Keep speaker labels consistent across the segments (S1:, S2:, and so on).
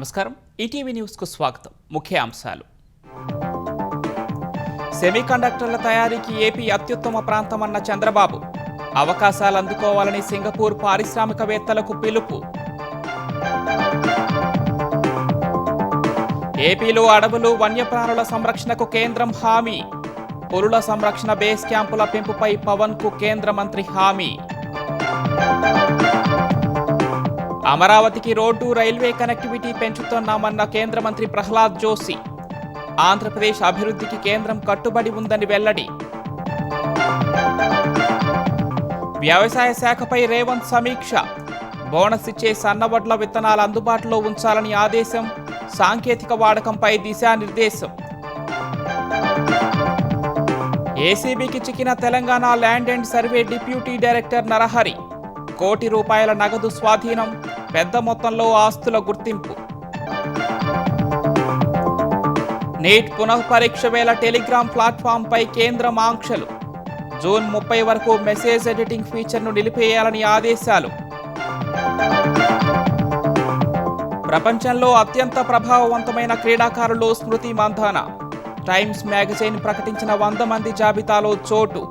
S1: నమస్కారం. ఈటీవీ న్యూస్కు స్వాగతం. ముఖ్య అంశాలు. సెమీకండక్టర్ల తయారీకి ఏపీ అత్యుత్తమ ప్రాంతమన్న చంద్రబాబు. అవకాశాలు అందుకోవాలని సింగపూర్ పారిశ్రామికవేత్తలకు పిలుపు. ఏపీలో అడవులు వన్యప్రాణుల సంరక్షణకు కేంద్రం హామీ. పులుల సంరక్షణ బేస్ క్యాంపుల పెంపుపై పవన్కు కేంద్ర మంత్రి హామీ. అమరావతికి రోడ్డు రైల్వే కనెక్టివిటీ పెంచుతున్నామన్న కేంద్ర మంత్రి ప్రహ్లాద్ జోషి. ఆంధ్రప్రదేశ్ అభివృద్ధికి కేంద్రం కట్టుబడి ఉందని వెల్లడి. వ్యవసాయ శాఖపై రేవంత్ సమీక్ష. బోనస్ ఇచ్చే సన్నవడ్ల విత్తనాలు అందుబాటులో ఉంచాలని ఆదేశం. సాంకేతిక వాడకంపై దిశానిర్దేశం. ఏసీబీకి చిక్కిన Telangana land and survey deputy director Narahari. ₹1 నగదు స్వాధీనం. పెద్ద మొత్తంలో ఆస్తుల గుర్తింపు. నీట్ పునఃపరీక్ష వేళ టెలిగ్రామ్ ప్లాట్ఫామ్పై కేంద్రం ఆంక్షలు. జూన్ 30 వరకు మెసేజ్ ఎడిటింగ్ ఫీచర్ను నిలిపేయాలని ఆదేశాలు. ప్రపంచంలో అత్యంత ప్రభావవంతమైన క్రీడాకారులు స్మృతి మంధాన. టైమ్స్ మ్యాగజైన్ ప్రకటించిన 100 మంది జాబితాలో చోటు.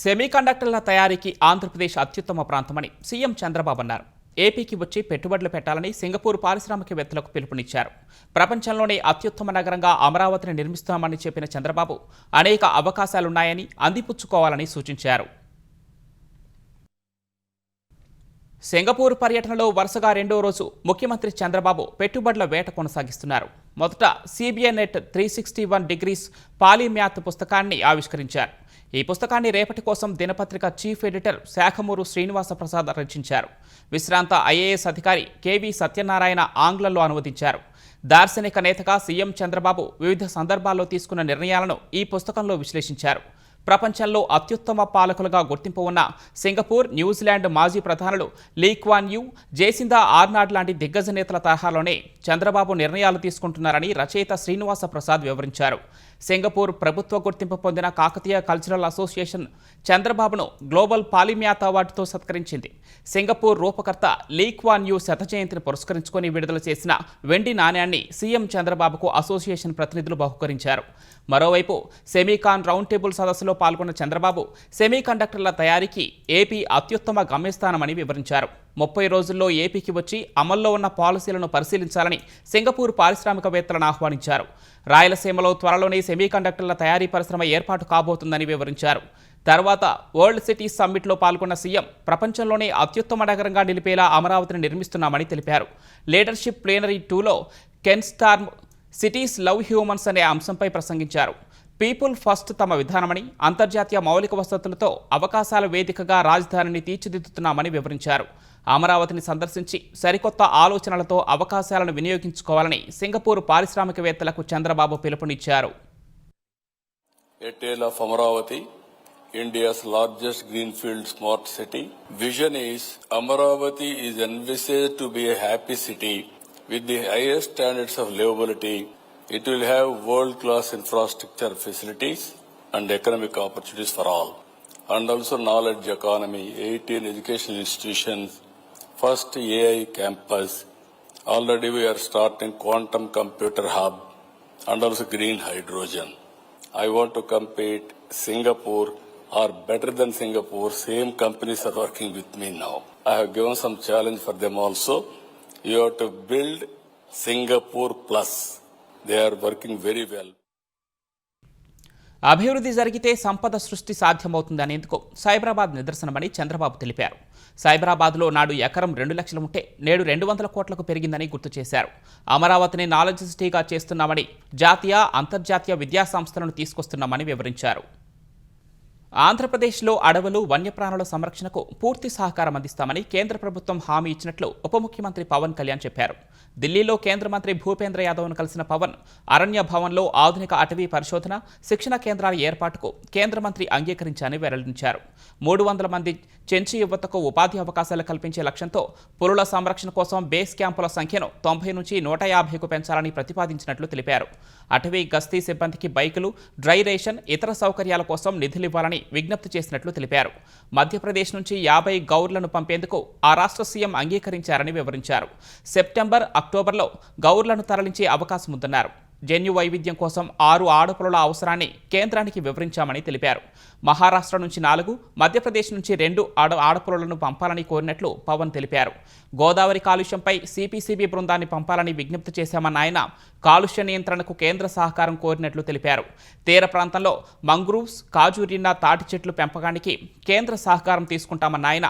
S1: సెమీకండక్టర్ల తయారీకి ఆంధ్రప్రదేశ్ అత్యుత్తమ ప్రాంతమని సీఎం చంద్రబాబు అన్నారు. ఏపీకి వచ్చి పెట్టుబడులు పెట్టాలని సింగపూర్ పారిశ్రామికవేత్తలకు పిలుపునిచ్చారు. ప్రపంచంలోనే అత్యుత్తమ నగరంగా అమరావతిని నిర్మిస్తామని చెప్పిన చంద్రబాబు అనేక అవకాశాలున్నాయని అందిపుచ్చుకోవాలని సూచించారు. సింగపూర్ పర్యటనలో వరుసగా 2వ రోజు ముఖ్యమంత్రి చంద్రబాబు పెట్టుబడుల వేట కొనసాగిస్తున్నారు. మొదట సిబిఐ నెట్ 361 డిగ్రీస్ పాలీమ్యాథ్ పుస్తకాన్ని ఆవిష్కరించారు. ఈ పుస్తకాన్ని రేపటి కోసం దినపత్రిక చీఫ్ ఎడిటర్ శాఖమూరు శ్రీనివాస ప్రసాద్ రచించారు. విశ్రాంత ఐఏఎస్ అధికారి కెవి సత్యనారాయణ ఆంగ్లంలో అనువదించారు. దార్శనిక నేతగా సీఎం చంద్రబాబు వివిధ సందర్భాల్లో తీసుకున్న నిర్ణయాలను ఈ పుస్తకంలో విశ్లేషించారు. ప్రపంచంలో అత్యుత్తమ పాలకులుగా గుర్తింపు ఉన్న సింగపూర్, న్యూజిలాండ్ మాజీ ప్రధానులు లీ క్వాన్ యూ, జేసిందా ఆర్నాల్డ్ లాంటి దిగ్గజ నేతల తరహాలోనే చంద్రబాబు నిర్ణయాలు తీసుకుంటున్నారని రచయిత శ్రీనివాస ప్రసాద్ వివరించారు. సింగపూర్ ప్రభుత్వ గుర్తింపు పొందిన కాకతీయ కల్చరల్ అసోసియేషన్ చంద్రబాబును గ్లోబల్ పాలీమ్యాథ్ అవార్డుతో సత్కరించింది. సింగపూర్ రూపకర్త లీ క్వాన్ యూ శత జయంతిని పురస్కరించుకొని విడుదల చేసిన వెండి నాణ్యాన్ని సీఎం చంద్రబాబుకు అసోసియేషన్ ప్రతినిధులు బహుకరించారు. మరోవైపు సెమీకాన్ రౌండ్ టేబుల్ సదస్సులో పాల్గొన్న చంద్రబాబు సెమీకండక్టర్ల తయారీకి ఏపీ అత్యుత్తమ గమ్యస్థానమని వివరించారు. 30 రోజుల్లో ఏపీకి వచ్చి అమల్లో ఉన్న పాలసీలను పరిశీలించాలని సింగపూర్ పారిశ్రామికవేత్తలను ఆహ్వానించారు. రాయలసీమలో త్వరలోనే సెమీకండక్టర్ల తయారీ పరిశ్రమ ఏర్పాటు కాబోతుందని వివరించారు. తర్వాత వరల్డ్ సిటీస్ సమ్మిట్లో పాల్గొన్న సీఎం ప్రపంచంలోనే అత్యుత్తమ నగరంగా నిలిపేలా అమరావతిని నిర్మిస్తున్నామని తెలిపారు. లీడర్షిప్ ప్లేనరీ 2లో can Storm cities love humans అనే అంశంపై ప్రసంగించారు. పీపుల్ ఫస్ట్ తమ విధానమని, అంతర్జాతీయ మౌలిక వసతులతో అవకాశాల వేదికగా రాజధానిని తీర్చిదిద్దుతున్నామని వివరించారు. అమరావతిని సందర్శించి సరికొత్త ఆలోచనలతో అవకాశాలను వినియోగించుకోవాలని సింగపూర్ పారిశ్రామికవేత్తలకు చంద్రబాబు పిలుపునిచ్చారు.
S2: A tale of Amaravati, India's largest greenfield smart city. Vision is Amaravati is envisaged to be a happy city with the highest standards of livability. It will have world-class infrastructure facilities and economic opportunities for all. And also knowledge economy, 18 educational institutions, first AI campus. Already we are starting quantum computer hub and also green hydrogen. I want to compete Singapore or better than Singapore. Same companies are working with me now. I have given some challenge for them also. You have to build Singapore Plus. They are working very well.
S1: అభివృద్ధి జరిగితే సంపద సృష్టి సాధ్యమవుతుందనేందుకు సైబరాబాద్ నిదర్శనమని చంద్రబాబు తెలిపారు. సైబరాబాద్లో నాడు ఎకరం 2 లక్షలు ఉంటే నేడు 200 కోట్లకు పెరిగిందని గుర్తు చేశారు. అమరావతిని నాలెడ్జ్ సిటీగా చేస్తున్నామని, జాతీయ, అంతర్జాతీయ విద్యా సంస్థలను తీసుకొస్తున్నామని వివరించారు. ఆంధ్రప్రదేశ్లో అడవులు వన్యప్రాణుల సంరక్షణకు పూర్తి సహకారం అందిస్తామని కేంద్ర ప్రభుత్వం హామీ ఇచ్చినట్లు ఉప ముఖ్యమంత్రి పవన్ కళ్యాణ్ చెప్పారు. ఢిల్లీలో కేంద్ర మంత్రి భూపేంద్ర యాదవ్ను కలిసిన పవన్ అరణ్య భవన్లో ఆధునిక అటవీ పరిశోధన, శిక్షణ కేంద్రాల ఏర్పాటుకు కేంద్ర మంత్రి అంగీకరించారని వెల్లడించారు. 300 మంది చెంచి యువతకు ఉపాధి అవకాశాలు కల్పించే లక్ష్యంతో పులుల సంరక్షణ కోసం బేస్ క్యాంపుల సంఖ్యను 90 నుంచి 150కు పెంచాలని ప్రతిపాదించినట్లు తెలిపారు. అటవీ గస్తీ సిబ్బందికి బైకులు, డ్రై రేషన్, ఇతర సౌకర్యాల కోసం నిధులివ్వాలని విజ్ఞప్తి చేసినట్లు తెలిపారు. మధ్యప్రదేశ్ నుంచి 50 గౌర్లను పంపేందుకు ఆ రాష్ట్ర సీఎం అంగీకరించారని వివరించారు. సెప్టెంబర్, అక్టోబర్లో గౌర్లను తరలించే అవకాశం ఉందన్నారు. జన్యు వైవిధ్యం కోసం 6 ఆడపులుల అవసరాన్ని కేంద్రానికి వివరించామని తెలిపారు. మహారాష్ట్ర నుంచి 4, మధ్యప్రదేశ్ నుంచి 2 ఆడపులులను పంపాలని కోరినట్లు పవన్ తెలిపారు. గోదావరి కాలుష్యంపై సిపిసిబి బృందాన్ని పంపాలని విజ్ఞప్తి చేశామన్న ఆయన కాలుష్య నియంత్రణకు కేంద్ర సహకారం కోరినట్లు తెలిపారు. తీర ప్రాంతంలో మంగ్రూవ్స్, కాజూరిన్నా తాటి చెట్లు పెంపకానికి కేంద్ర సహకారం తీసుకుంటామన్న ఆయన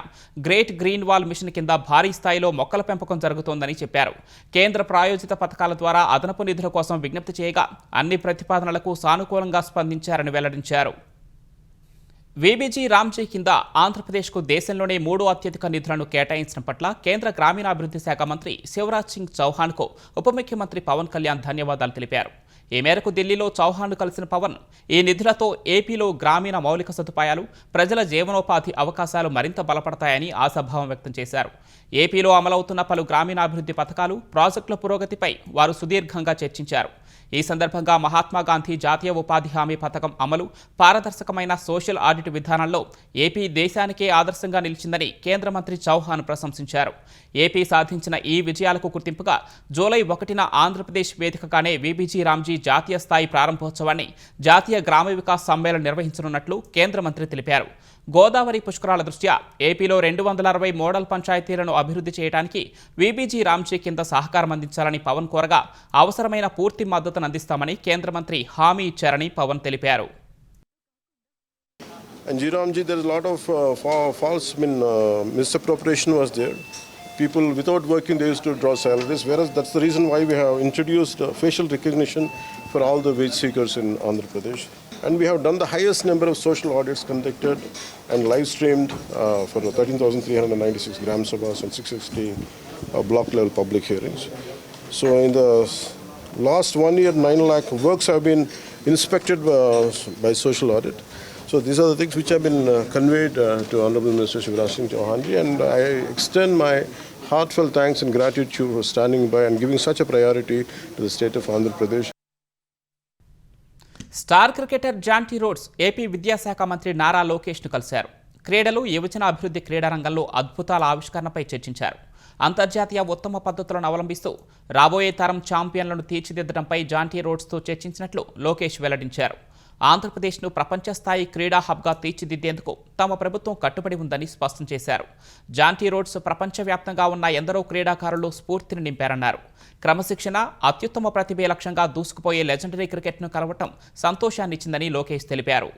S1: గ్రేట్ గ్రీన్ వాల్ మిషన్ కింద భారీ స్థాయిలో మొక్కల పెంపకం జరుగుతోందని చెప్పారు. కేంద్ర ప్రాయోజిత పథకాల ద్వారా అదనపు నిధుల కోసం విజ్ఞప్తి చేయగా అన్ని ప్రతిపాదనలకు సానుకూలంగా స్పందించారని వెల్లడించారు. వీబీజీ రామ్జీ కింద ఆంధ్రప్రదేశ్కు దేశంలోనే 3వ అత్యధిక నిధులను కేటాయించడం పట్ల కేంద్ర గ్రామీణాభివృద్ధి శాఖ మంత్రి శివరాజ్ సింగ్ చౌహాన్కు ఉప ముఖ్యమంత్రి పవన్ కళ్యాణ్ ధన్యవాదాలు తెలిపారు. ఈ మేరకు ఢిల్లీలో చౌహాన్ను కలిసిన పవన్ ఈ నిధులతో ఏపీలో గ్రామీణ మౌలిక సదుపాయాలు, ప్రజల జీవనోపాధి అవకాశాలు మరింత బలపడతాయని ఆశాభావం వ్యక్తం చేశారు. ఏపీలో అమలవుతున్న పలు గ్రామీణాభివృద్ధి పథకాలు, ప్రాజెక్టుల పురోగతిపై వారు సుదీర్ఘంగా చర్చించారు. ఈ సందర్భంగా మహాత్మాగాంధీ జాతీయ ఉపాధి హామీ పథకం అమలు, పారదర్శకమైన సోషల్ ఆడిట్ విధానంలో ఏపీ దేశానికే ఆదర్శంగా నిలిచిందని కేంద్ర మంత్రి చౌహాన్ ప్రశంసించారు. ఏపీ సాధించిన ఈ విజయాలకు గుర్తింపుగా జూలై 1న ఆంధ్రప్రదేశ్ వేదికగానే వీబీజీ రామ్జీ జాతీయ స్థాయి ప్రారంభోత్సవాన్ని జాతీయ గ్రామ వికాస్ సమ్మేళనం నిర్వహించనున్నట్లు కేంద్ర మంత్రి తెలిపారు. గోదావరి పుష్కరాల దృష్ట్యా ఏపీలో 260 మోడల్ పంచాయతీలను అభివృద్ధి చేయడానికి వీబీజీ రామ్జీ కింద సహకారం అందించాలని పవన్ కోరగా అవసరమైన పూర్తి మద్దతును అందిస్తామని కేంద్ర మంత్రి హామీ ఇచ్చారని పవన్ తెలిపారు.
S3: And G-Ramji, there is a lot of false misappropriation was there. People without working, they used to draw salaries, whereas that's the reason why we have introduced facial recognition for all the wage seekers in Andhra Pradesh. And we have done the highest number of social audits conducted and live streamed for 13,396 Gram Sabhas and 660 block level public hearings. So in the last 1 year, 9 lakh works have been inspected by social audit. So these are the things which have been conveyed to Honorable Minister Shivraj Singh Chauhan ji, and I extend my heartfelt thanks and gratitude for standing by and giving such a priority to the state of Andhra Pradesh.
S1: Star cricketer Jonty roads AP విద్యాశాఖ మంత్రి నారా లోకేష్ను కలిశారు. క్రీడలు, యువజన అభివృద్ధి క్రీడా రంగంలో అద్భుతాల ఆవిష్కరణపై చర్చించారు. అంతర్జాతీయ ఉత్తమ పద్ధతులను అవలంబిస్తూ రాబోయే తరం ఛాంపియన్లను తీర్చిదిద్దడంపై జాంటీ రోడ్స్తో చర్చించినట్లు లోకేష్ వెల్లడించారు. ఆంధ్రప్రదేశ్ను ప్రపంచ స్థాయి క్రీడా హబ్గా తీర్చిదిద్దేందుకు తమ ప్రభుత్వం కట్టుబడి ఉందని స్పష్టం చేశారు. జాంటీ రోడ్స్ ప్రపంచవ్యాప్తంగా ఉన్న ఎందరో క్రీడాకారులు స్ఫూర్తిని నింపారన్నారు. క్రమశిక్షణ, అత్యుత్తమ ప్రతిభే లక్ష్యంగా దూసుకుపోయే లెజెండరీ క్రికెట్ను కలవటం సంతోషాన్నిచ్చిందని లోకేష్ తెలిపారు.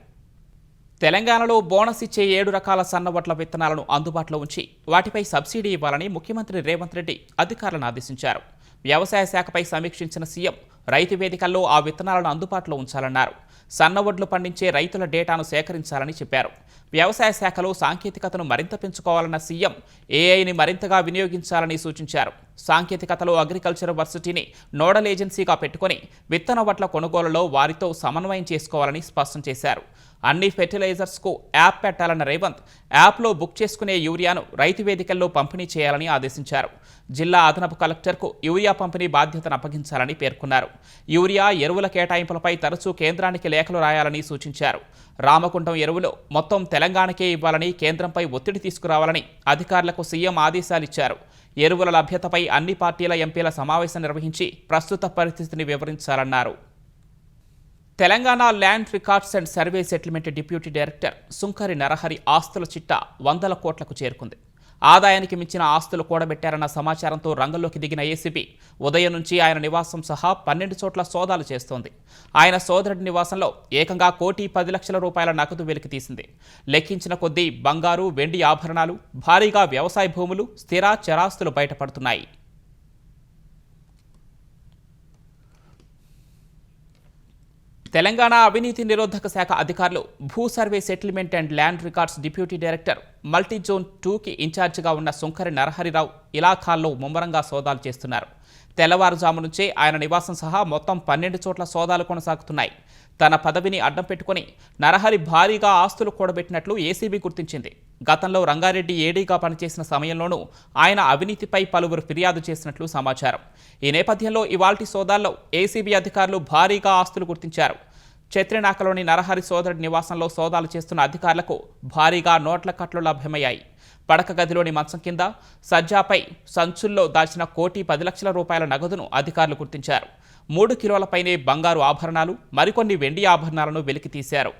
S1: తెలంగాణలో బోనస్ ఇచ్చే 7 రకాల సన్నవడ్ల విత్తనాలను అందుబాటులో ఉంచి వాటిపై సబ్సిడీ ఇవ్వాలని ముఖ్యమంత్రి రేవంత్ రెడ్డి అధికారులను ఆదేశించారు. వ్యవసాయ శాఖపై సమీక్షించిన సీఎం రైతు వేదికల్లో ఆ విత్తనాలను అందుబాటులో ఉంచాలన్నారు. సన్నవడ్లు పండించే రైతుల డేటాను సేకరించాలని చెప్పారు. వ్యవసాయ శాఖలో సాంకేతికతను మరింత పెంచుకోవాలన్న సీఎం ఏఐని మరింతగా వినియోగించాలని సూచించారు. సాంకేతికతలో అగ్రికల్చర్ వర్సిటీని నోడల్ ఏజెన్సీగా పెట్టుకుని విత్తన వడ్ల కొనుగోలులో వారితో సమన్వయం చేసుకోవాలని స్పష్టం చేశారు. అన్ని ఫెర్టిలైజర్స్కు యాప్ పెట్టాలన్న రేవంత్ యాప్లో బుక్ చేసుకునే యూరియాను రైతు వేదికల్లో పంపిణీ చేయాలని ఆదేశించారు. జిల్లా అదనపు కలెక్టర్కు యూరియా పంపిణీ బాధ్యతను అప్పగించాలని పేర్కొన్నారు. యూరియా, ఎరువుల కేటాయింపులపై తరచూ కేంద్రానికి లేఖలు రాయాలని సూచించారు. రామకుండం ఎరువులు మొత్తం తెలంగాణకే ఇవ్వాలని, కేంద్రంపై ఒత్తిడి తీసుకురావాలని అధికారులకు సీఎం ఆదేశాలిచ్చారు. ఎరువుల లభ్యతపై అన్ని పార్టీల ఎంపీల సమావేశం నిర్వహించి ప్రస్తుత పరిస్థితిని వివరించాలన్నారు. Telangana land records and survey settlement deputy director Sunkari Narahari ఆస్తుల చిట్టా 100 కోట్లకు చేరుకుంది. ఆదాయానికి మించిన ఆస్తులు కూడబెట్టారన్న సమాచారంతో రంగంలోకి దిగిన ఏసీబీ ఉదయం నుంచి ఆయన నివాసం సహా 12 చోట్ల సోదాలు చేస్తోంది. ఆయన సోదరుడి నివాసంలో ఏకంగా 1,10,00,000 రూపాయల నగదు వెలికి తీసింది. లెక్కించిన కొద్దీ బంగారు, వెండి ఆభరణాలు, భారీగా వ్యవసాయ భూములు, స్థిర చరాస్తులు బయటపడుతున్నాయి. తెలంగాణ అవినీతి నిరోధక శాఖ అధికారులు భూ survey settlement and land records deputy director multizone 2కి ఇన్ఛార్జిగా ఉన్న సుంకరి నరహరిరావు ఇలాఖాల్లో ముమ్మరంగా సోదాలు చేస్తున్నారు. తెల్లవారుజాము నుంచే ఆయన నివాసం సహా మొత్తం 12 చోట్ల సోదాలు కొనసాగుతున్నాయి. తన పదవిని అడ్డం పెట్టుకుని నరహరి భారీగా ఆస్తులు కూడబెట్టినట్లు ఏసీబీ గుర్తించింది. గతంలో రంగారెడ్డి ఏడీగా పనిచేసిన సమయంలోనూ ఆయన అవినీతిపై పలువురు ఫిర్యాదు చేసినట్లు సమాచారం. ఈ నేపథ్యంలో ఇవాల్టి సోదాల్లో ఏసీబీ అధికారులు భారీగా ఆస్తులు గుర్తించారు. చత్రినాకలోని నరహరి సోదరుడి నివాసంలో సోదాలు చేస్తున్న అధికారులకు భారీగా నోట్ల కట్లు లభ్యమయ్యాయి. పడక గదిలోని మంచం కింద సజ్జాపై సంచుల్లో దాచిన 1,10,00,000 రూపాయల నగదును అధికారులు గుర్తించారు. 3 కిలోలపైనే బంగారు ఆభరణాలు, మరికొన్ని వెండి ఆభరణాలను వెలికి తీశారు.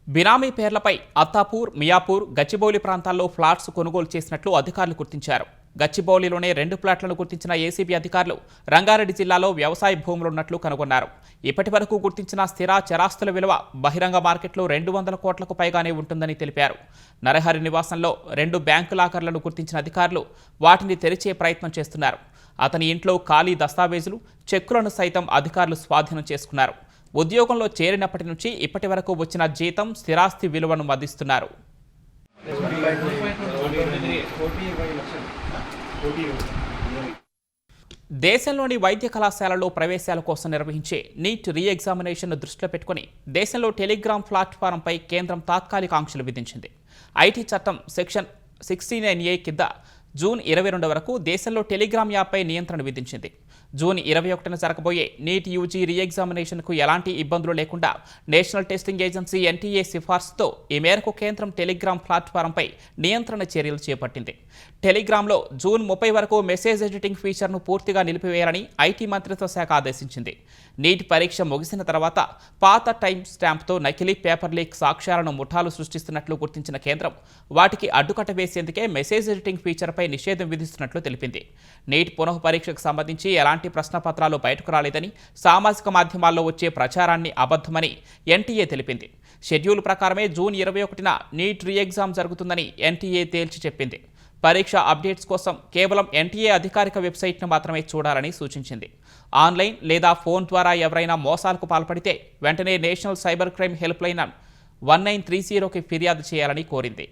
S1: బినామీ పేర్లపై అత్తాపూర్, మియాపూర్, గచ్చిబౌలి ప్రాంతాల్లో ఫ్లాట్స్ కొనుగోలు చేసినట్లు అధికారులు గుర్తించారు. గచ్చిబౌలిలోనే 2 ఫ్లాట్లను గుర్తించిన ఏసీబీ అధికారులు రంగారెడ్డి జిల్లాలో వ్యవసాయ భూములున్నట్లు కనుగొన్నారు. ఇప్పటి వరకు గుర్తించిన స్థిర చరాస్తుల విలువ బహిరంగ మార్కెట్లో 200 కోట్లకు పైగానే ఉంటుందని తెలిపారు. నరహరి నివాసంలో 2 బ్యాంకు లాకర్లను గుర్తించిన అధికారులు వాటిని తెరిచే ప్రయత్నం చేస్తున్నారు. అతని ఇంట్లో ఖాళీ దస్తావేజులు, చెక్కులను సైతం అధికారులు స్వాధీనం చేసుకున్నారు. ఉద్యోగంలో చేరినప్పటి నుంచి ఇప్పటి వరకు వచ్చిన జీతం, స్థిరాస్తి విలువను మదిస్తున్నారు. దేశంలోని వైద్య కళాశాలల్లో ప్రవేశాల కోసం నిర్వహించే నీట్ రీ ఎగ్జామినేషన్ను దృష్టిలో పెట్టుకుని దేశంలో టెలిగ్రామ్ ప్లాట్ఫారంపై కేంద్రం తాత్కాలిక ఆంక్షలు విధించింది. ఐటీ చట్టం సెక్షన్ 69A కింద జూన్ 22 వరకు దేశంలో టెలిగ్రామ్ యాప్పై నియంత్రణ విధించింది. జూన్ 21న జరగబోయే నీట్ యూజీ రీ ఎగ్జామినేషన్కు ఎలాంటి ఇబ్బందులు లేకుండా నేషనల్ టెస్టింగ్ ఏజెన్సీ ఎన్టీఏ సిఫార్సుతో ఈ మేరకు కేంద్రం టెలిగ్రామ్ ప్లాట్ఫారంపై నియంత్రణ చర్యలు చేపట్టింది. టెలిగ్రామ్లో జూన్ 30 వరకు మెసేజ్ ఎడిటింగ్ ఫీచర్ను పూర్తిగా నిలిపివేయాలని ఐటీ మంత్రిత్వ శాఖ ఆదేశించింది. నీట్ పరీక్ష ముగిసిన తర్వాత పాత టైం స్టాంప్తో నకిలీ పేపర్ లీక్ సాక్ష్యాలను ముఠాలు సృష్టిస్తున్నట్లు గుర్తించిన కేంద్రం వాటికి అడ్డుకట్ట వేసేందుకే మెసేజ్ ఎడిటింగ్ ఫీచర్పై నిషేధం విధిస్తున్నట్లు తెలిపింది. నీట్ పునః పరీక్షకు సంబంధించి ఎలాంటి ప్రశ్నపత్రాలు బయటకు రాలేదని, సామాజిక మాధ్యమాల్లో వచ్చే ప్రచారాన్ని అబద్ధమని ఎన్టీఏ తెలిపింది. షెడ్యూల్ ప్రకారమే జూన్ 21న నీట్ రీ ఎగ్జామ్ జరుగుతుందని ఎన్టీఏ తేల్చి చెప్పింది. పరీక్ష అప్డేట్స్ కోసం కేవలం ఎన్టీఏ అధికారిక వెబ్సైట్ను మాత్రమే చూడాలని సూచించింది. ఆన్లైన్ లేదా ఫోన్ ద్వారా ఎవరైనా మోసాలకు పాల్పడితే వెంటనే నేషనల్ సైబర్ క్రైమ్ హెల్ప్లైన్ 1930కి ఫిర్యాదు చేయాలని కోరింది.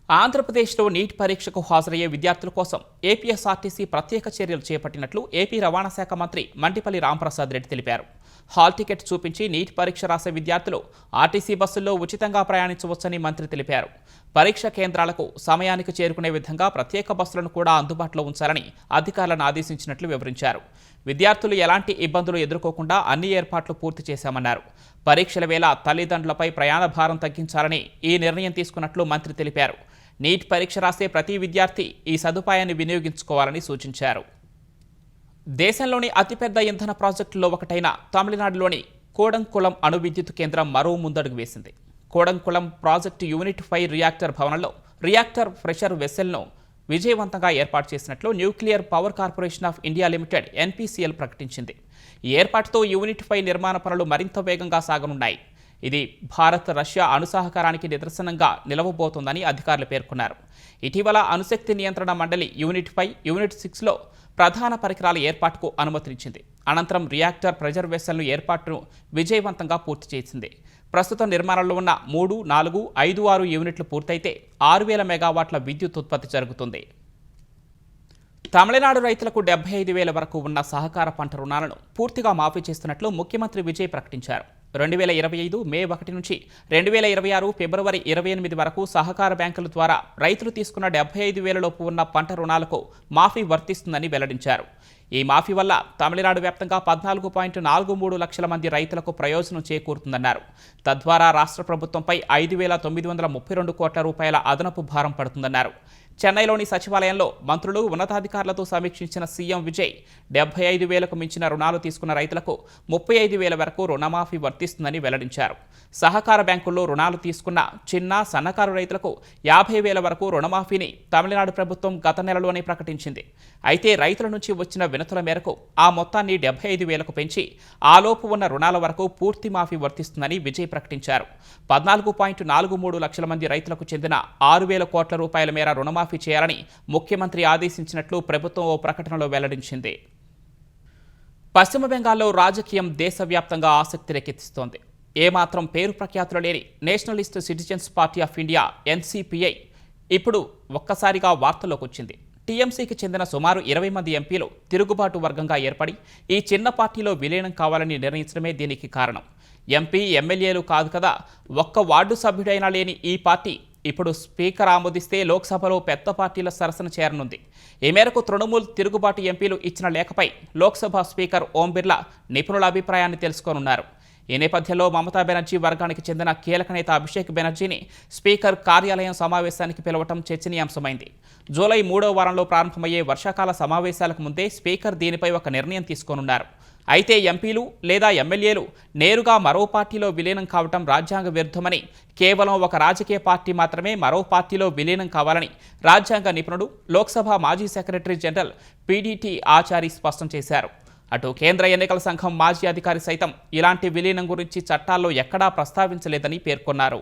S1: ఆంధ్రప్రదేశ్లో నీట్ పరీక్షకు హాజరయ్యే విద్యార్థుల కోసం ఏపీఎస్ఆర్టీసీ ప్రత్యేక చర్యలు చేపట్టినట్లు ఏపీ రవాణా శాఖ మంత్రి మండిపల్లి రాంప్రసాద్ రెడ్డి తెలిపారు. హాల్ టికెట్ చూపించి నీట్ పరీక్ష రాసే విద్యార్థులు ఆర్టీసీ బస్సుల్లో ఉచితంగా ప్రయాణించవచ్చని మంత్రి తెలిపారు. పరీక్ష కేంద్రాలకు సమయానికి చేరుకునే విధంగా ప్రత్యేక బస్సులను కూడా అందుబాటులో ఉంచాలని అధికారులను ఆదేశించినట్లు వివరించారు. విద్యార్థులు ఎలాంటి ఇబ్బందులు ఎదుర్కోకుండా అన్ని ఏర్పాట్లు పూర్తి చేశామన్నారు. పరీక్షల వేళ తల్లిదండ్రులపై ప్రయాణ భారం తగ్గించాలని ఈ నిర్ణయం తీసుకున్నట్లు మంత్రి తెలిపారు. నీట్ పరీక్ష రాసే ప్రతి విద్యార్థి ఈ సదుపాయాన్ని వినియోగించుకోవాలని సూచించారు. దేశంలోని అతిపెద్ద ఇంధన ప్రాజెక్టుల్లో ఒకటైన తమిళనాడులోని కోడంకుళం అణు విద్యుత్ కేంద్రం మరో ముందడుగు వేసింది. కోడంకుళం ప్రాజెక్టు యూనిట్ 5 రియాక్టర్ భవనంలో రియాక్టర్ ప్రెషర్ వెసెల్ను విజయవంతంగా ఏర్పాటు చేసినట్లు nuclear power corporation of India limited NPCL ప్రకటించింది. ఈ ఏర్పాటుతో యూనిట్ 5 నిర్మాణ పనులు మరింత వేగంగా సాగనున్నాయి. ఇది భారత్, రష్యా అణు సహకారానికి నిదర్శనంగా నిలవబోతోందని అధికారులు పేర్కొన్నారు. ఇటీవల అణుశక్తి నియంత్రణ మండలి యూనిట్ 5, యూనిట్ 6లో ప్రధాన పరికరాల ఏర్పాటుకు అనుమతినిచ్చింది. అనంతరం రియాక్టర్ ప్రెషర్ వెసెల్ను ఏర్పాటును విజయవంతంగా పూర్తి చేసింది. ప్రస్తుతం నిర్మాణంలో ఉన్న 3, 4, 5, 6 యూనిట్లు పూర్తయితే 6,000 మెగావాట్ల విద్యుత్ ఉత్పత్తి జరుగుతుంది. తమిళనాడు రైతులకు 75,000 వరకు ఉన్న సహకార పంట రుణాలను పూర్తిగా మాఫీ చేస్తున్నట్లు ముఖ్యమంత్రి విజయ్ ప్రకటించారు. 2025 మే 1 నుంచి 2026 ఫిబ్రవరి 28 వరకు సహకార బ్యాంకుల ద్వారా రైతులు తీసుకున్న 75,000 లోపు ఉన్న పంట రుణాలకు మాఫీ వర్తిస్తుందని వెల్లడించారు. ఈ మాఫీ వల్ల తమిళనాడు వ్యాప్తంగా 14.43 లక్షల మంది రైతులకు ప్రయోజనం చేకూరుతుందన్నారు. తద్వారా రాష్ట్ర ప్రభుత్వంపై 5,932 కోట్ల రూపాయల అదనపు భారం పడుతుందన్నారు. చెన్నైలోని సచివాలయంలో మంత్రులు, ఉన్నతాధికారులతో సమీక్షించిన సీఎం విజయ్ 75,000కు మించిన రుణాలు తీసుకున్న రైతులకు 35,000 వరకు రుణమాఫీ వర్తిస్తుందని వెల్లడించారు. సహకార బ్యాంకుల్లో రుణాలు తీసుకున్న చిన్న, సన్నకారు రైతులకు 50,000 వరకు రుణమాఫీని తమిళనాడు ప్రభుత్వం గత నెలలోనే ప్రకటించింది. అయితే రైతుల నుంచి వచ్చిన వినతుల మేరకు ఆ మొత్తాన్ని 75,000కు పెంచి ఆలోపు ఉన్న రుణాల వరకు పూర్తి మాఫీ వర్తిస్తుందని విజయ్ ప్రకటించారు. 14.43 లక్షల మంది రైతులకు చెందిన 6,000 కోట్ల రూపాయల మేర రుణమాఫీ చేయాలని ముఖ్యమంత్రి ఆదేశించినట్లు ప్రభుత్వం ఓ ప్రకటనలో వెల్లడించింది. పశ్చిమ బెంగాల్లో రాజకీయం దేశవ్యాప్తంగా ఆసక్తి రేకెత్తిస్తోంది. ఏమాత్రం పేరు ప్రఖ్యాతులు లేని Nationalist citizens party of India NCPI ఇప్పుడు ఒక్కసారిగా వార్తల్లోకి వచ్చింది. టీఎంసీకి చెందిన సుమారు 20 మంది ఎంపీలు తిరుగుబాటు వర్గంగా ఏర్పడి ఈ చిన్న పార్టీలో విలీనం కావాలని నిర్ణయించడమే దీనికి కారణం. ఎంపీ ఎమ్మెల్యేలు కాదు కదా, ఒక్క వార్డు సభ్యుడైనా లేని ఈ పార్టీ ఇప్పుడు స్పీకర్ ఆమోదిస్తే లోక్సభలో పెద్ద పార్టీల సరసన చేరనుంది. ఈ మేరకు తృణమూల్ తిరుగుబాటు ఎంపీలు ఇచ్చిన లేఖపై లోక్సభ స్పీకర్ ఓం బిర్లా నిపుణుల అభిప్రాయాన్ని తెలుసుకోనున్నారు. ఈ నేపథ్యంలో మమతా బెనర్జీ వర్గానికి చెందిన కీలక నేత అభిషేక్ బెనర్జీని స్పీకర్ కార్యాలయం సమావేశానికి పిలవటం చర్చనీయాంశమైంది. జూలై 3వ వారంలో ప్రారంభమయ్యే వర్షాకాల సమావేశాలకు ముందే స్పీకర్ దీనిపై ఒక నిర్ణయం తీసుకోనున్నారు. అయితే ఎంపీలు లేదా ఎమ్మెల్యేలు నేరుగా మరో పార్టీలో విలీనం కావటం రాజ్యాంగ విరుద్ధమని, కేవలం ఒక రాజకీయ పార్టీ మాత్రమే మరో పార్టీలో విలీనం కావాలని రాజ్యాంగ నిపుణుడు, లోక్సభ మాజీ సెక్రటరీ జనరల్ పీడీటీ ఆచారి స్పష్టం చేశారు. అటు కేంద్ర ఎన్నికల సంఘం మాజీ అధికారి సైతం ఇలాంటి విలీనం గురించి చట్టాల్లో ఎక్కడా ప్రస్తావించలేదని పేర్కొన్నారు.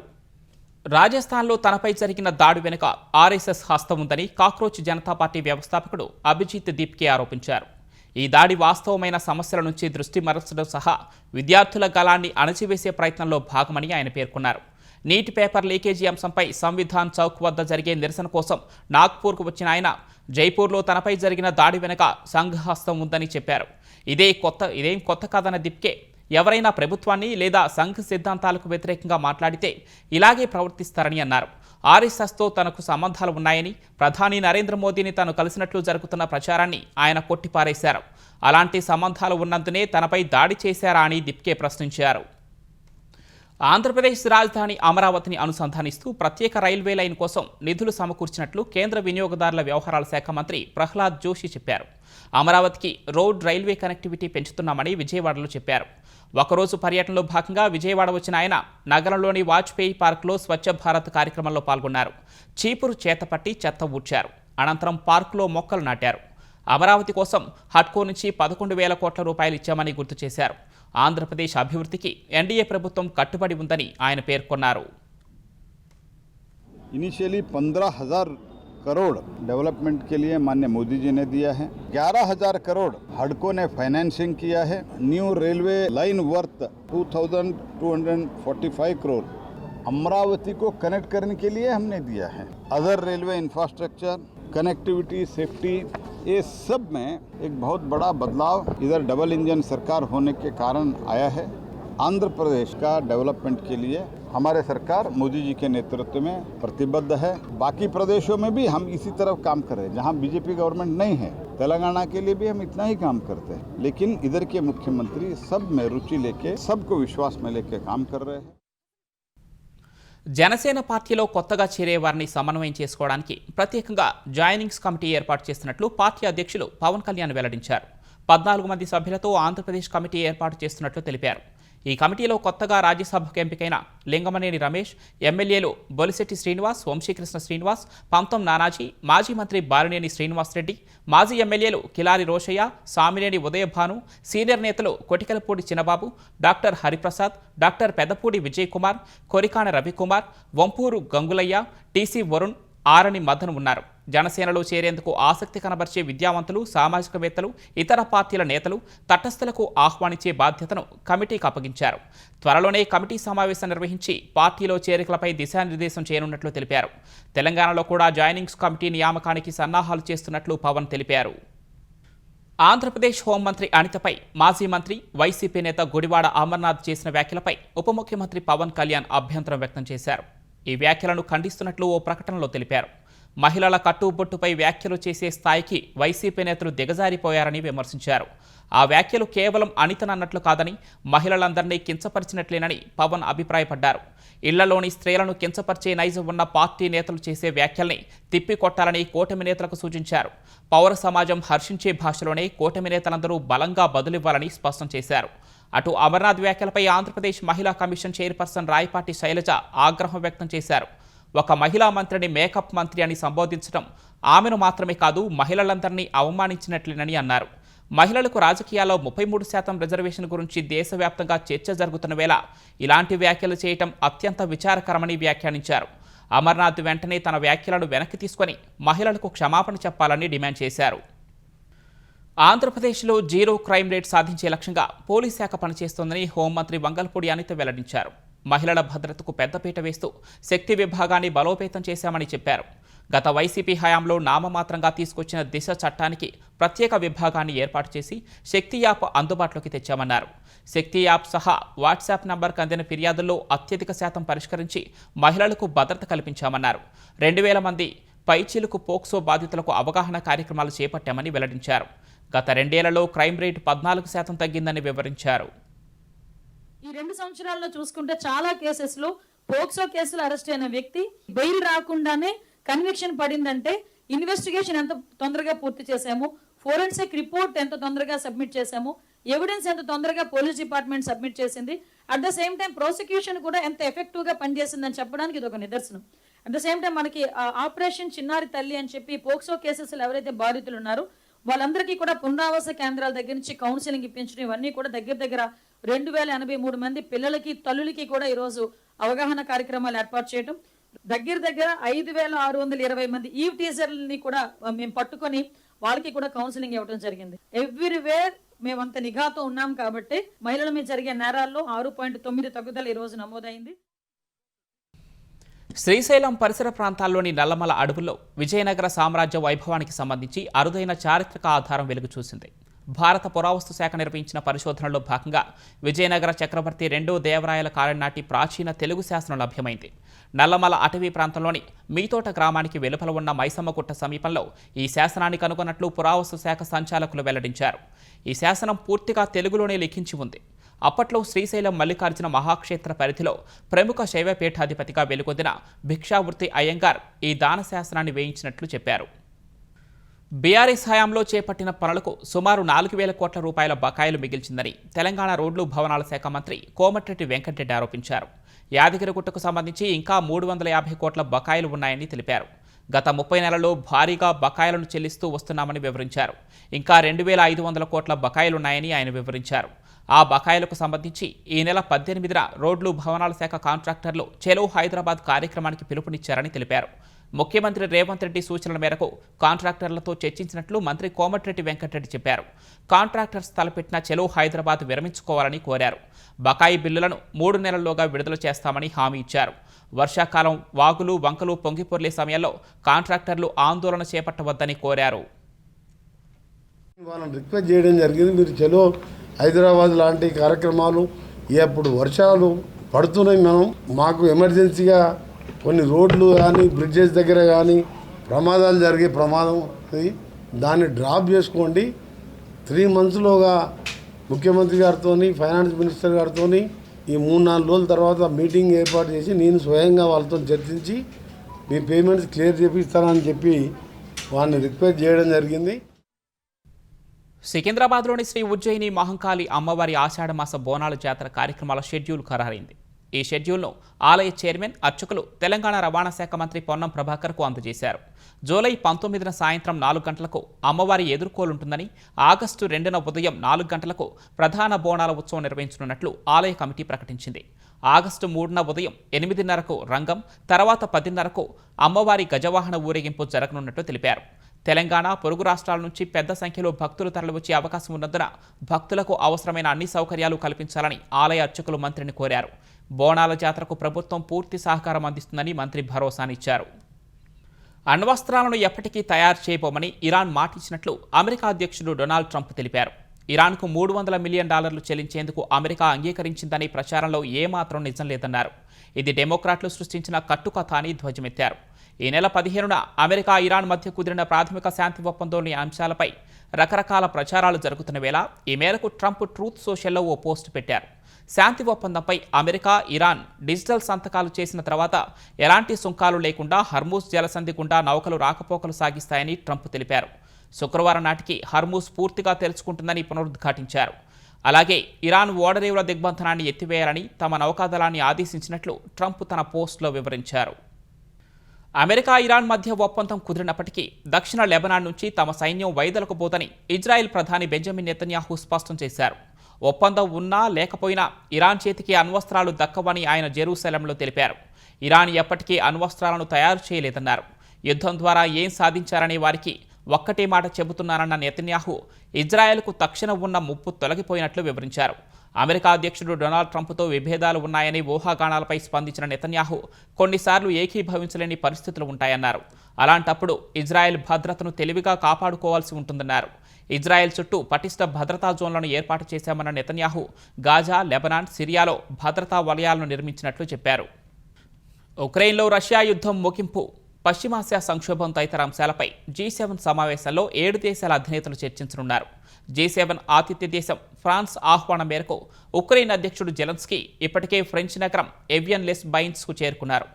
S1: రాజస్థాన్లో తనపై జరిగిన దాడి వెనుక ఆర్ఎస్ఎస్ హస్తం ఉందని కాక్రోచ్ జనతా పార్టీ వ్యవస్థాపకుడు అభిజిత్ దీప్కే ఆరోపించారు. ఈ దాడి వాస్తవమైన సమస్యల నుంచి దృష్టి మరల్చడం సహా విద్యార్థుల గళాన్ని అణచివేసే ప్రయత్నంలో భాగమని ఆయన పేర్కొన్నారు. నీట్ పేపర్ లీకేజీ అంశంపై సంవిధాన్ చౌక్ వద్ద జరిగే నిరసన కోసం నాగ్పూర్కు వచ్చిన ఆయన జైపూర్లో తనపై జరిగిన దాడి వెనుక సంఘ్ హస్తం ఉందని చెప్పారు. ఇదేం కొత్త కాదన్న దీప్కే, ఎవరైనా ప్రభుత్వాన్ని లేదా సంఘ్ సిద్ధాంతాలకు వ్యతిరేకంగా మాట్లాడితే ఇలాగే ప్రవర్తిస్తారని అన్నారు. ఆర్ఎస్ఎస్తో తనకు సంబంధాలు ఉన్నాయని, ప్రధాని నరేంద్ర మోదీని తాను కలిసినట్లు జరుగుతున్న ప్రచారాన్ని ఆయన కొట్టిపారేశారు. అలాంటి సంబంధాలు ఉన్నందునే తనపై దాడి చేశారా అని దీప్కే ప్రశ్నించారు. ఆంధ్రప్రదేశ్ రాజధాని అమరావతిని అనుసంధానిస్తూ ప్రత్యేక రైల్వే లైన్ కోసం నిధులు సమకూర్చినట్లు కేంద్ర వినియోగదారుల వ్యవహారాల శాఖ మంత్రి ప్రహ్లాద్ జోషి చెప్పారు. అమరావతికి రోడ్ రైల్వే కనెక్టివిటీ పెంచుతున్నామని విజయవాడలో చెప్పారు. ఒకరోజు పర్యటనలో భాగంగా విజయవాడ వచ్చిన ఆయన నగరంలోని వాజ్పేయి పార్కులో స్వచ్ఛ భారత్ కార్యక్రమంలో పాల్గొన్నారు. చీపురు చేతపట్టి చెత్త ఊడ్చారు. అనంతరం పార్కులో మొక్కలు నాటారు. అమరావతి కోసం హడ్కో నుంచి 11,000 కోట్ల రూపాయలు ఇచ్చామని గుర్తు చేశారు. ఆంధ్రప్రదేశ్ అభివృద్ధికి ఎన్డీఏ ప్రభుత్వం కట్టుబడి ఉందని ఆయన పేర్కొన్నారు.
S4: इनिशियली 15,000 करोड़ डेवलपमेंट के लिए माननीय मोदी जी ने दिया है. 11,000 करोड़ हडको ने फाइनेंसिंग किया है. New railway line worth 2,245 crore Amravati को कनेक्ट करने के लिए हमने दिया है. Other railway infrastructure, connectivity, safety, ये सब में एक बहुत बड़ा बदलाव इधर डबल इंजन सरकार होने के कारण आया है. आंध्र प्रदेश का डेवलपमेंट के लिए हमारे सरकार मोदी जी के नेतृत्व में प्रतिबद्ध है. बाकी प्रदेशों में भी हम इसी तरफ काम कर रहे हैं. जहां बीजेपी गवर्नमेंट नहीं है, तेलंगाना के लिए भी हम इतना ही काम करते हैं. लेकिन इधर के मुख्यमंत्री सब में रुचि लेके, सबको विश्वास में लेके काम कर रहे हैं.
S1: జనసేన పార్టీలో కొత్తగా చేరే వారిని సమన్వయం చేసుకోవడానికి ప్రత్యేకంగా జాయినింగ్స్ కమిటీ ఏర్పాటు చేస్తున్నట్లు పార్టీ అధ్యక్షులు పవన్ కళ్యాణ్ వెల్లడించారు. 14 మంది సభ్యులతో ఆంధ్రప్రదేశ్ కమిటీ ఏర్పాటు చేస్తున్నట్లు తెలిపారు. ఈ కమిటీలో కొత్తగా రాజ్యసభకు ఎంపికైన లింగమనేని రమేష్, ఎమ్మెల్యేలు బొలిశెట్టి శ్రీనివాస్, వంశీకృష్ణ శ్రీనివాస్, పంతం నానాజీ, మాజీ మంత్రి బాలినేని శ్రీనివాసరెడ్డి, మాజీ ఎమ్మెల్యేలు కిలారి రోషయ్య, సామినేని ఉదయభాను, సీనియర్ నేతలు Kotikalapudi Chinnababu, doctor Hariprasad, doctor Pedapudi Vijay Kumar, Korikana Ravikumar, Vampuru Gangulayya, TC Varun, Arani Madan ఉన్నారు. జనసేనలో చేరేందుకు ఆసక్తి కనబర్చే విద్యావంతులు, సామాజికవేత్తలు, ఇతర పార్టీల నేతలు, తటస్థులకు ఆహ్వానించే బాధ్యతను కమిటీకి అప్పగించారు. త్వరలోనే కమిటీ సమావేశం నిర్వహించి పార్టీలో చేరికలపై దిశానిర్దేశం చేయనున్నట్లు తెలిపారు. తెలంగాణలో కూడా జాయినింగ్స్ కమిటీ నియామకానికి సన్నాహాలు చేస్తున్నట్లు పవన్ తెలిపారు. ఆంధ్రప్రదేశ్ హోంమంత్రి అనితపై మాజీ మంత్రి, వైసీపీ నేత గుడివాడ అమర్నాథ్ చేసిన వ్యాఖ్యలపై ఉప ముఖ్యమంత్రి పవన్ కళ్యాణ్ అభ్యంతరం వ్యక్తం చేశారు. ఈ వ్యాఖ్యలను ఖండిస్తున్నట్లు ఓ ప్రకటనలో తెలిపారు. మహిళల కట్టుబొట్టుపై వ్యాఖ్యలు చేసే స్థాయికి వైసీపీ నేతలు దిగజారిపోయారని విమర్శించారు. ఆ వ్యాఖ్యలు కేవలం అనితనన్నట్లు కాదని, మహిళలందరినీ కించపరిచినట్లేనని పవన్ అభిప్రాయపడ్డారు. ఇళ్లలోని స్త్రీలను కించపరిచే నైజం ఉన్న పార్టీ నేతలు చేసే వ్యాఖ్యల్ని తిప్పికొట్టాలని కూటమి నేతలకు సూచించారు. పౌర సమాజం హర్షించే భాషలోనే కూటమి నేతలందరూ బలంగా బదులివ్వాలని స్పష్టం చేశారు. అటు అమర్నాథ్ వ్యాఖ్యలపై ఆంధ్రప్రదేశ్ మహిళా కమిషన్ చైర్పర్సన్ రాయపాటి శైలజ ఆగ్రహం వ్యక్తం చేశారు. ఒక మహిళా మంత్రిని మేకప్ మంత్రి అని సంబోధించడం ఆమెను మాత్రమే కాదు, మహిళలందరినీ అవమానించినట్లేనని అన్నారు. మహిళలకు రాజకీయాల్లో 33% రిజర్వేషన్ గురించి దేశవ్యాప్తంగా చర్చ జరుగుతున్న వేళ ఇలాంటి వ్యాఖ్యలు చేయటం అత్యంత విచారకరమని వ్యాఖ్యానించారు. అమర్నాథ్ వెంటనే తన వ్యాఖ్యలను వెనక్కి తీసుకొని మహిళలకు క్షమాపణ చెప్పాలని డిమాండ్ చేశారు. ఆంధ్రప్రదేశ్లో జీరో క్రైమ్ రేట్ సాధించే లక్ష్యంగా పోలీస్ శాఖ పనిచేస్తోందని హోంమంత్రి వంగల్పూడి అనిత వెల్లడించారు. మహిళల భద్రతకు పెద్దపీట వేస్తూ శక్తి విభాగాన్ని బలోపేతం చేశామని చెప్పారు. గత వైసీపీ హయాంలో నామమాత్రంగా తీసుకొచ్చిన దిశ చట్టానికి ప్రత్యేక విభాగాన్ని ఏర్పాటు చేసి శక్తి యాప్ అందుబాటులోకి తెచ్చామన్నారు. శక్తి యాప్ సహా వాట్సాప్ నంబర్కు అందిన ఫిర్యాదుల్లో అత్యధిక శాతం పరిష్కరించి మహిళలకు భద్రత కల్పించామన్నారు. 2000 మంది పైచిలుకు పోక్సో బాధితులకు అవగాహన కార్యక్రమాలు చేపట్టామని వెల్లడించారు. గత 2 ఏళ్లలో క్రైమ్ రేట్ 14% తగ్గిందని వివరించారు.
S5: ఈ 2 సంవత్సరాల్లో చూసుకుంటే చాలా కేసెస్లో పోక్సో కేసులు అరెస్ట్ అయిన వ్యక్తి బెయిల్ రాకుండానే కన్విక్షన్ పడిందంటే ఇన్వెస్టిగేషన్ ఎంత తొందరగా పూర్తి చేశాము, ఫోరెన్సిక్ రిపోర్ట్ ఎంత తొందరగా సబ్మిట్ చేశాము, ఎవిడెన్స్ ఎంత తొందరగా పోలీస్ డిపార్ట్మెంట్ సబ్మిట్ చేసింది, at the same time prosecution కూడా ఎంత ఎఫెక్టివ్గా పనిచేసిందని చెప్పడానికి ఇది ఒక నిదర్శనం. అట్ ద సేమ్ టైం మనకి ఆపరేషన్ చిన్నారి తల్లి అని చెప్పి పోక్సో కేసెస్లో ఎవరైతే బాధితులు ఉన్నారో వాళ్ళందరికీ కూడా పునరావాస కేంద్రాల దగ్గర నుంచి కౌన్సిలింగ్ ఇప్పించడం ఇవన్నీ కూడా దగ్గర 2083 మంది పిల్లలకి తల్లులకి కూడా ఈరోజు అవగాహన కార్యక్రమాలు ఏర్పాటు చేయడం, దగ్గర 5620 మంది ఈవ్ టీజర్లని కూడా మేము పట్టుకొని వాళ్ళకి కూడా కౌన్సిలింగ్ ఇవ్వడం జరిగింది. ఎవ్రీవేర్ మేమంత నిఘాతో ఉన్నాం కాబట్టి మహిళల మీద జరిగే నేరాల్లో 6.9 తగ్గుదల ఈ రోజు నమోదైంది.
S1: శ్రీశైలం పరిసర ప్రాంతాల్లోని నల్లమల అడవుల్లో విజయనగర సామ్రాజ్య వైభవానికి సంబంధించి అరుదైన చారిత్రక ఆధారం వెలుగు చూసింది. భారత పురావస్తు శాఖ నిర్వహించిన పరిశోధనలో భాగంగా విజయనగర చక్రవర్తి 2వ దేవరాయల కాలం నాటి ప్రాచీన తెలుగు శాసనం లభ్యమైంది. నల్లమల అటవీ ప్రాంతంలోని మీతోట గ్రామానికి వెలుపల ఉన్న మైసమ్మగుట్ట సమీపంలో ఈ శాసనాన్ని కనుగొన్నట్లు పురావస్తు శాఖ సంచాలకులు వెల్లడించారు. ఈ శాసనం పూర్తిగా తెలుగులోనే లిఖించి ఉంది. అప్పట్లో శ్రీశైలం మల్లికార్జున మహాక్షేత్ర పరిధిలో ప్రముఖ శైవపీఠాధిపతిగా వెలుగొందిన భిక్షావృత్తి అయ్యంగార్ ఈ దాన శాసనాన్ని వేయించినట్లు చెప్పారు. బీఆర్ఎస్ హయాంలో చేపట్టిన పనులకు సుమారు 4,000 కోట్ల రూపాయల బకాయిలు మిగిల్చిందని తెలంగాణ రోడ్లు భవనాల శాఖ మంత్రి కోమటిరెడ్డి వెంకటరెడ్డి ఆరోపించారు. యాదగిరిగుట్టకు సంబంధించి ఇంకా 350 కోట్ల బకాయిలు ఉన్నాయని తెలిపారు. గత 30 నెలల్లో భారీగా బకాయిలను చెల్లిస్తూ వస్తున్నామని వివరించారు. ఇంకా 2,500 కోట్ల బకాయిలున్నాయని ఆయన వివరించారు. ఆ బకాయిలకు సంబంధించి ఈ నెల 18న రోడ్లు భవనాల శాఖ కాంట్రాక్టర్లు చెలో హైదరాబాద్ కార్యక్రమానికి పిలుపునిచ్చారని తెలిపారు. ముఖ్యమంత్రి రేవంత్ రెడ్డి సూచనల మేరకు కాంట్రాక్టర్లతో చర్చించినట్లు మంత్రి కోమటిరెడ్డి వెంకటరెడ్డి చెప్పారు. కాంట్రాక్టర్స్ తలపెట్టిన చెలో హైదరాబాద్ విరమించుకోవాలని కోరారు. బకాయి బిల్లులను 3 నెలల్లోగా విడుదల చేస్తామని హామీ ఇచ్చారు. వర్షాకాలం వాగులు వంకలు పొంగిపొర్లే సమయంలో కాంట్రాక్టర్లు ఆందోళన చేపట్టవద్దని కోరారు.
S6: వాళ్ళని రిక్వెస్ట్ చేయడం జరిగింది, మీరు చలో హైదరాబాద్ లాంటి కార్యక్రమాలు ఎప్పుడు వర్షాలు పడుతున్నాయి, మాకు ఎమర్జెన్సీగా కొన్ని రోడ్లు కానీ బ్రిడ్జెస్ దగ్గర కానీ ప్రమాదాలు జరిగే ప్రమాదం ఉంది, దాన్ని డ్రాప్ చేసుకోండి. 3 మంత్స్లోగా ముఖ్యమంత్రి గారితో ఫైనాన్స్ మినిస్టర్ గారితో ఈ 3-4 రోజుల తర్వాత మీటింగ్ ఏర్పాటు చేసి నేను స్వయంగా వాళ్ళతో చర్చించి మీ పేమెంట్స్ క్లియర్ చేపిస్తానని చెప్పి వాళ్ళని రిక్వెస్ట్ చేయడం జరిగింది.
S1: సికింద్రాబాద్లోని శ్రీ ఉజ్జయిని మహంకాళి అమ్మవారి ఆషాఢమాస బోనాల జాతర కార్యక్రమాల షెడ్యూల్ ఖరారైంది. ఈ షెడ్యూల్ను ఆలయ చైర్మన్ అర్చకులు తెలంగాణ రవాణా శాఖ మంత్రి పొన్నం ప్రభాకర్కు అందజేశారు. జూలై 19న సాయంత్రం 4 గంటలకు అమ్మవారి ఎదుర్కోలుంటుందని, ఆగస్టు 2న ఉదయం 4 గంటలకు ప్రధాన బోనాల ఉత్సవం నిర్వహించనున్నట్లు ఆలయ కమిటీ ప్రకటించింది. ఆగస్టు 3న ఉదయం 8:30కు రంగం, తర్వాత 10:30కు అమ్మవారి గజవాహన ఊరేగింపు జరగనున్నట్లు తెలిపారు. తెలంగాణ, పొరుగు రాష్ట్రాల నుంచి పెద్ద సంఖ్యలో భక్తులు తరలివచ్చే అవకాశం ఉన్నందున భక్తులకు అవసరమైన అన్ని సౌకర్యాలు కల్పించాలని ఆలయ అర్చకులు మంత్రిని కోరారు. బోనాల జాతరకు ప్రభుత్వం పూర్తి సహకారం అందిస్తుందని మంత్రి భరోసానిచ్చారు. అణ్వస్త్రాలను ఎప్పటికీ తయారు చేయబోమని ఇరాన్ మాటిచ్చినట్లు అమెరికా అధ్యక్షుడు డొనాల్డ్ ట్రంప్ తెలిపారు. ఇరాన్కు $300 మిలియన్ చెల్లించేందుకు అమెరికా అంగీకరించిందని ప్రచారంలో ఏమాత్రం నిజం లేదన్నారు. ఇది డెమోక్రాట్లు సృష్టించిన కట్టుకథ అని ధ్వజమెత్తారు. ఈ నెల 15న అమెరికా ఇరాన్ మధ్య కుదిరిన ప్రాథమిక శాంతి ఒప్పందంలోని అంశాలపై రకరకాల ప్రచారాలు జరుగుతున్న వేళ ఈ మేరకు ట్రంప్ ట్రూత్ సోషల్లో ఓ పోస్ట్ పెట్టారు. శాంతి ఒప్పందంపై అమెరికా, ఇరాన్ డిజిటల్ సంతకాలు చేసిన తర్వాత ఎలాంటి సుంకాలు లేకుండా హర్మూజ్ జలసంధి గుండా నౌకలు రాకపోకలు సాగిస్తాయని ట్రంప్ తెలిపారు. శుక్రవారం నాటికి హర్మూజ్ పూర్తిగా తెరుచుకుంటుందని పునరుద్ఘాటించారు. అలాగే ఇరాన్ ఓడరేవుల దిగ్బంధనాన్ని ఎత్తివేయాలని తమ నౌకాదళాన్ని ఆదేశించినట్లు ట్రంప్ తన పోస్టులో వివరించారు. అమెరికా ఇరాన్ మధ్య ఒప్పందం కుదిరినప్పటికీ దక్షిణ లెబనాన్ నుంచి తమ సైన్యం వైదొలకు పోదని ఇజ్రాయెల్ ప్రధాని బెంజమిన్ నెతన్యాహు స్పష్టం చేశారు. ఒప్పందం ఉన్నా లేకపోయినా ఇరాన్ చేతికి అణ్వస్త్రాలు దక్కవని ఆయన జెరూసలంలో తెలిపారు. ఇరాన్ ఎప్పటికీ అణ్వస్త్రాలను తయారు చేయలేదన్నారు. యుద్ధం ద్వారా ఏం సాధించారనే వారికి ఒక్కటే మాట చెబుతున్నారన్న నెతన్యాహు ఇజ్రాయెల్కు తక్షణం ఉన్న ముప్పు తొలగిపోయినట్లు వివరించారు. అమెరికా అధ్యక్షుడు డొనాల్డ్ ట్రంప్తో విభేదాలు ఉన్నాయని ఊహాగానాలపై స్పందించిన నెతన్యాహు కొన్నిసార్లు ఏకీభవించలేని పరిస్థితులు ఉంటాయన్నారు. అలాంటప్పుడు ఇజ్రాయెల్ భద్రతను తెలివిగా కాపాడుకోవాల్సి ఉంటుందన్నారు. ఇజ్రాయెల్ చుట్టూ పటిష్ట భద్రతా జోన్లను ఏర్పాటు చేశామన్న నెతన్యాహు గాజా, లెబనాన్, సిరియాలో భద్రతా వలయాలను నిర్మించినట్లు చెప్పారు. ఉక్రెయిన్లో రష్యా యుద్ధం ముగింపు, పశ్చిమాసియా సంక్షోభం తదితర అంశాలపై G7 సమావేశంలో 7 దేశాల అధినేతలు చర్చించనున్నారు. G7 ఆతిథ్య దేశం ఫ్రాన్స్ ఆహ్వానం మేరకు ఉక్రెయిన్ అధ్యక్షుడు జెలెన్స్కీ ఇప్పటికే ఫ్రెంచ్ నగరం ఎవియన్ లెస్ బైన్స్కు చేరుకున్నారు.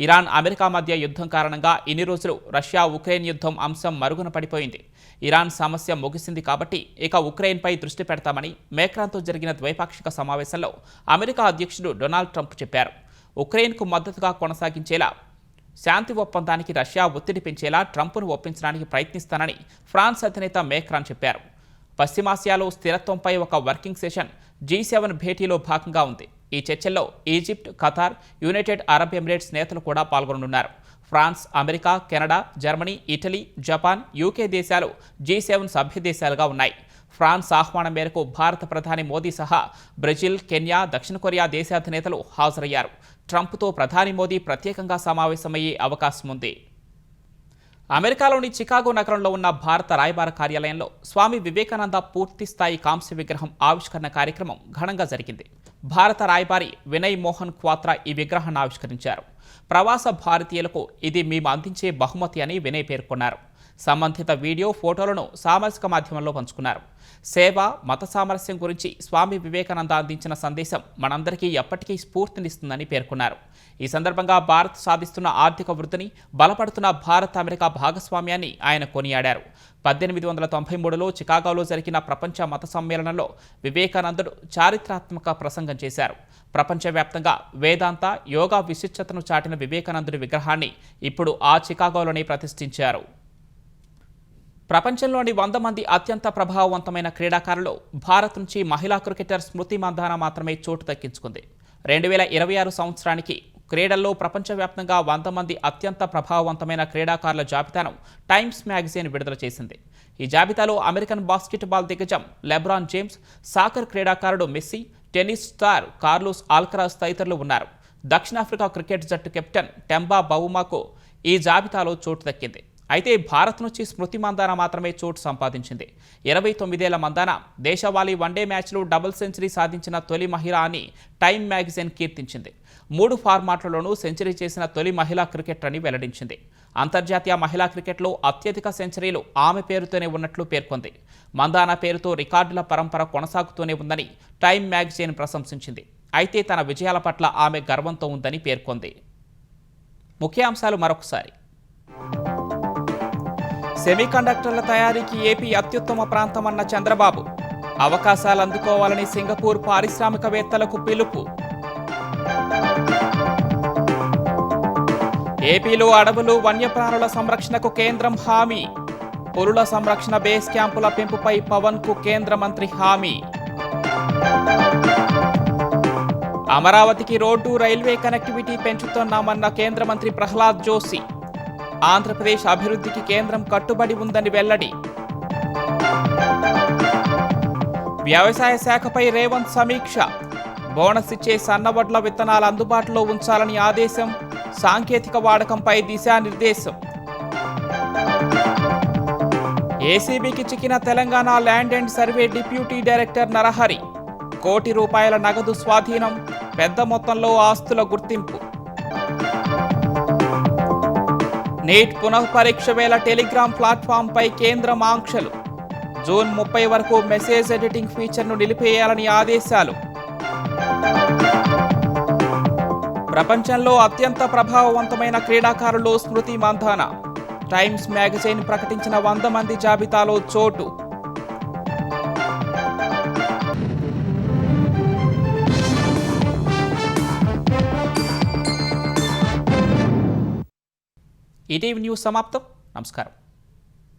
S1: ఇరాన్, అమెరికా మధ్య యుద్ధం కారణంగా ఇన్ని రోజులు రష్యా ఉక్రెయిన్ యుద్ధం అంశం మరుగున పడిపోయింది. ఇరాన్ సమస్య ముగిసింది కాబట్టి ఇక ఉక్రెయిన్పై దృష్టి పెడతామని మేక్రాన్తో జరిగిన ద్వైపాక్షిక సమావేశంలో అమెరికా అధ్యక్షుడు డొనాల్డ్ ట్రంప్ చెప్పారు. ఉక్రెయిన్కు మద్దతుగా కొనసాగించేలా శాంతి ఒప్పందానికి రష్యా ఒత్తిడి పెంచేలా ట్రంప్ను ఒప్పించడానికి ప్రయత్నిస్తానని ఫ్రాన్స్ అధినేత మేక్రాన్ చెప్పారు. పశ్చిమాసియాలో స్థిరత్వంపై ఒక వర్కింగ్ సెషన్ G7 భేటీలో భాగంగా ఉంది. ఈ చర్చల్లో Egypt, Qatar, United Arab Emirates నేతలు కూడా పాల్గొననున్నారు. France, America, Canada, Germany, Italy, Japan, UK దేశాలు G7 సభ్య దేశాలుగా ఉన్నాయి. ఫ్రాన్స్ ఆహ్వానం మేరకు భారత ప్రధాని మోదీ సహా బ్రెజిల్, కెన్యా, దక్షిణ కొరియా దేశాధినేతలు హాజరయ్యారు. ట్రంప్తో ప్రధాని మోదీ ప్రత్యేకంగా సమావేశమయ్యే అవకాశం ఉంది. అమెరికాలోని చికాగో నగరంలో ఉన్న భారత రాయబార కార్యాలయంలో స్వామి వివేకానంద పూర్తిస్థాయి కాంస్య విగ్రహం ఆవిష్కరణ కార్యక్రమం ఘనంగా జరిగింది. భారత రాయబారి వినయ్ మోహన్ క్వాత్రా ఈ విగ్రహాన్ని ఆవిష్కరించారు. ప్రవాస భారతీయులకు ఇది మేము అందించే బహుమతి అని వినయ్ పేర్కొన్నారు. సంబంధిత వీడియో, ఫోటోలను సామాజిక మాధ్యమంలో పంచుకున్నారు. సేవ, మత సామరస్యం గురించి స్వామి వివేకానంద అందించిన సందేశం మనందరికీ ఎప్పటికీ స్ఫూర్తినిస్తుందని పేర్కొన్నారు. ఈ సందర్భంగా భారత్ సాధిస్తున్న ఆర్థిక వృద్ధిని, బలపడుతున్న భారత్ అమెరికా భాగస్వామ్యాన్ని ఆయన కొనియాడారు. 1893లో చికాగోలో జరిగిన ప్రపంచ మత సమ్మేళనంలో వివేకానందుడు చారిత్రాత్మక ప్రసంగం చేశారు. ప్రపంచవ్యాప్తంగా వేదాంత, యోగా విశిష్టతను చాటిన వివేకానందుడి విగ్రహాన్ని ఇప్పుడు ఆ చికాగోలోనే ప్రతిష్ఠించారు. ప్రపంచంలోని 100 మంది అత్యంత ప్రభావవంతమైన క్రీడాకారులు భారత్ నుంచి మహిళా క్రికెటర్ స్మృతి మంధాన మాత్రమే చోటు దక్కించుకుంది. 2026 సంవత్సరానికి క్రీడల్లో ప్రపంచవ్యాప్తంగా 100 మంది అత్యంత ప్రభావవంతమైన క్రీడాకారుల జాబితాను టైమ్స్ మ్యాగజైన్ విడుదల చేసింది. ఈ జాబితాలో అమెరికన్ బాస్కెట్బాల్ దిగ్గజం లెబ్రాన్ జేమ్స్, సాకర్ క్రీడాకారుడు మెస్సీ, టెన్నిస్ స్టార్ కార్లోస్ ఆల్కరాజ్ తదితరులు ఉన్నారు. దక్షిణాఫ్రికా క్రికెట్ జట్టు కెప్టెన్ టెంబా బవుమాకు ఈ జాబితాలో చోటు దక్కింది. అయితే భారత్ నుంచి స్మృతి మందాన మాత్రమే చోటు సంపాదించింది. 29 ఏళ్ల మందాన దేశవాళీ వన్డే మ్యాచ్లో డబుల్ సెంచరీ సాధించిన తొలి మహిళ అని టైమ్ మ్యాగజైన్ కీర్తించింది. 3 ఫార్మాట్లలోనూ సెంచరీ చేసిన తొలి మహిళా క్రికెటర్ అని వెల్లడించింది. అంతర్జాతీయ మహిళా క్రికెట్లో అత్యధిక సెంచరీలు ఆమె పేరుతోనే ఉన్నట్లు పేర్కొంది. మందాన పేరుతో రికార్డుల పరంపర కొనసాగుతూనే ఉందని టైమ్ మ్యాగజైన్ ప్రశంసించింది. అయితే తన విజయాల పట్ల ఆమె గర్వంతో ఉందని పేర్కొంది. ముఖ్యాంశాలు మరొకసారి. సెమీకండక్టర్ల తయారీకి ఏపీ అత్యుత్తమ ప్రాంతమన్న చంద్రబాబు, అవకాశాలు అందుకోవాలని సింగపూర్ పారిశ్రామికవేత్తలకు పిలుపు. ఏపీలో అడవులు, వన్యప్రాణుల సంరక్షణకు కేంద్రం హామీ. పులుల సంరక్షణ బేస్ క్యాంపుల పెంపుపై పవన్కు కేంద్ర మంత్రి హామీ. అమరావతికి రోడ్డు, రైల్వే కనెక్టివిటీ పెంచుతున్నామన్న కేంద్ర మంత్రి ప్రహ్లాద్ జోషి. ఆంధ్రప్రదేశ్ అభివృద్ధికి కేంద్రం కట్టుబడి ఉందని వెల్లడి. వ్యవసాయ శాఖపై రేవంత్ సమీక్ష. బోనస్ ఇచ్చే సన్నవడ్ల విత్తనాలు అందుబాటులో ఉంచాలని ఆదేశం. సాంకేతిక వాడకంపై దిశానిర్దేశం. ఏసీబీకి చిక్కిన Telangana land and survey deputy director Narahari. ₹1 కోటి నగదు స్వాధీనం, పెద్ద మొత్తంలో ఆస్తుల గుర్తింపు. నీట్ పునఃపరీక్ష వేళ టెలిగ్రామ్ ప్లాట్ఫామ్పై కేంద్రం ఆంక్షలు. జూన్ 30 వరకు మెసేజ్ ఎడిటింగ్ ఫీచర్ను నిలిపేయాలని ఆదేశాలు. ప్రపంచంలో అత్యంత ప్రభావవంతమైన క్రీడాకారులు స్మృతి మంధాన. టైమ్స్ మ్యాగజైన్ ప్రకటించిన 100 మంది జాబితాలో చోటు. ఈటీవీ న్యూస్ సమాప్తం. నమస్కారం.